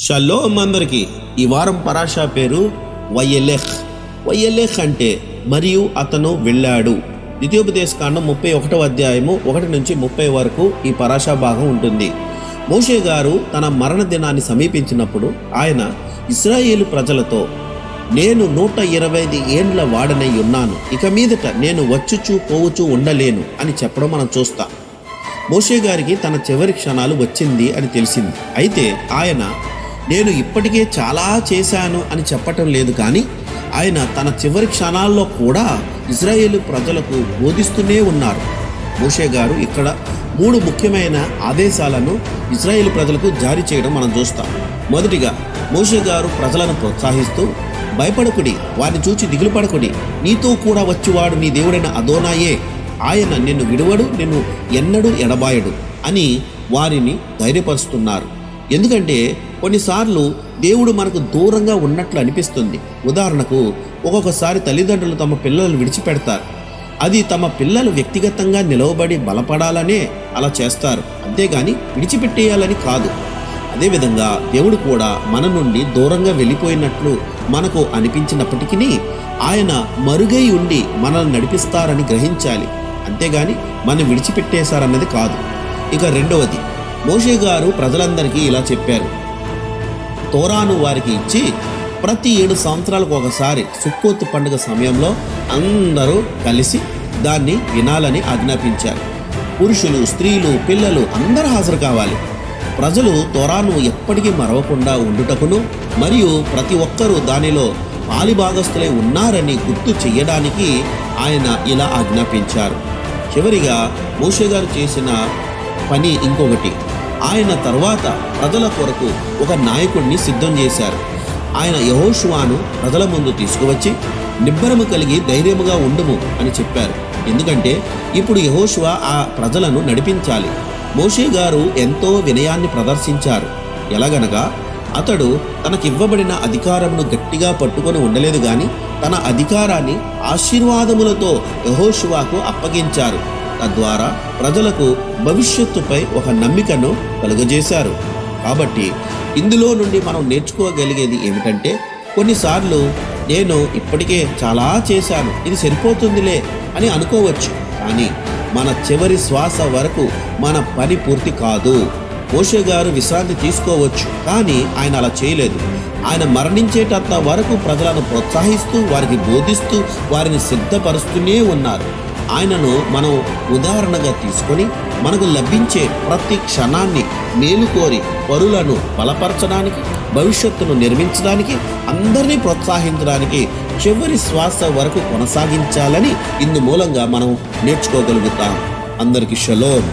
Shalom అందరికి. ఈ వారం పరాషా పేరు వయెలెహ్. వయెలెహ్ అంటే మరియు అతను వెళ్ళాడు. ద్వితీయోపదేశకాండం 31వ అధ్యాయము 1 నుంచి 30 వరకు ఈ పరాషా భాగం ఉంటుంది. మోషే గారు తన మరణ దినాన్ని సమీపించినప్పుడు ఆయన ఇశ్రాయేలు ప్రజలతో, నేను 125 ఏండ్ల వాడనై ఉన్నాను, ఇక మీదట నేను వచ్చుచూ పోవుచూ ఉండలేను అని చెప్పడం మనం చూస్తాం. మోషే గారికి తన చివరి క్షణాలు వచ్చింది అని తెలిసింది. అయితే ఆయన నేను ఇప్పటికే చాలా చేశాను అని చెప్పటం లేదు, కానీ ఆయన తన చివరి క్షణాల్లో కూడా ఇజ్రాయేలు ప్రజలకు బోధిస్తూనే ఉన్నారు. మోషే గారు ఇక్కడ 3 ముఖ్యమైన ఆదేశాలను ఇజ్రాయేలు ప్రజలకు జారీ చేయడం మనం చూస్తాం. మొదటిగా మోషే గారు ప్రజలను ప్రోత్సహిస్తూ, భయపడకుడి, వారిని చూచి దిగులు పడకుడి, నీతో కూడా వచ్చేవాడు నీ దేవుడైన అదోనాయే, ఆయన నిన్ను విడువడు, నిన్ను ఎన్నడూ ఎడబాయడు అని వారిని ధైర్యపరుస్తున్నారు. ఎందుకంటే కొన్నిసార్లు దేవుడు మనకు దూరంగా ఉన్నట్లు అనిపిస్తుంది. ఉదాహరణకు, ఒక్కొక్కసారి తల్లిదండ్రులు తమ పిల్లలను విడిచిపెడతారు. అది తమ పిల్లలు వ్యక్తిగతంగా నిలవబడి బలపడాలనే అలా చేస్తారు, అంతేగాని విడిచిపెట్టేయాలని కాదు. అదేవిధంగా దేవుడు కూడా మన నుండి దూరంగా వెళ్ళిపోయినట్లు మనకు అనిపించినప్పటికీ ఆయన మరుగై ఉండి మనల్ని నడిపిస్తారని గ్రహించాలి, అంతేగాని మనం విడిచిపెట్టేశారన్నది కాదు. ఇక రెండవది, మోషే గారు ప్రజలందరికీ ఇలా చెప్పారు. తోరాను వారికి ఇచ్చి ప్రతి 7 సంవత్సరాలకు ఒకసారి సుక్కోతు పండుగ సమయంలో అందరూ కలిసి దాన్ని వినాలని ఆజ్ఞాపించారు. పురుషులు, స్త్రీలు, పిల్లలు అందరూ హాజరు కావాలి. ప్రజలు తోరాను ఎప్పటికీ మరవకుండా ఉండుటకును మరియు ప్రతి ఒక్కరూ దానిలో పాలిభాగస్తులై ఉన్నారని గుర్తు చెయ్యడానికి ఆయన ఇలా ఆజ్ఞాపించారు. చివరిగా మోషే గారు చేసిన పని ఇంకొకటి. ఆయన తర్వాత ప్రజల కొరకు ఒక నాయకుడిని సిద్ధం చేశారు. ఆయన యెహోషువను ప్రజల ముందు తీసుకువచ్చి, నిబ్బరము కలిగి ధైర్యముగా ఉండుము అని చెప్పారు. ఎందుకంటే ఇప్పుడు యెహోషువ ఆ ప్రజలను నడిపించాలి. మోషే గారు ఎంతో వినయాన్ని ప్రదర్శించారు. ఎలాగనగా అతడు తనకివ్వబడిన అధికారమును గట్టిగా పట్టుకొని ఉండలేదు, కానీ తన అధికారాన్ని ఆశీర్వాదములతో యెహోషువకు అప్పగించారు. తద్వారా ప్రజలకు భవిష్యత్తుపై ఒక నమ్మికను కలుగజేశారు. కాబట్టి ఇందులో నుండి మనం నేర్చుకోగలిగేది ఏమిటంటే, కొన్నిసార్లు నేను ఇప్పటికే చాలా చేశాను, ఇది సరిపోతుందిలే అని అనుకోవచ్చు, కానీ మన చివరి శ్వాస వరకు మన పని పూర్తి కాదు. మోషే గారు విశ్రాంతి తీసుకోవచ్చు, కానీ ఆయన అలా చేయలేదు. ఆయన మరణించేటంత వరకు ప్రజలను ప్రోత్సహిస్తూ, వారికి బోధిస్తూ, వారిని సిద్ధపరుస్తూనే ఉన్నారు. ఆయనను మనం ఉదాహరణగా తీసుకొని మనకు లభించే ప్రతి క్షణాన్ని మేలుకోరి పరులను బలపరచడానికి, భవిష్యత్తును నిర్మించడానికి, అందరినీ ప్రోత్సహించడానికి చివరి శ్వాస వరకు కొనసాగించాలని ఇందు మూలంగా మనం నేర్చుకోగలుగుతాం. అందరికీ షలోమ్.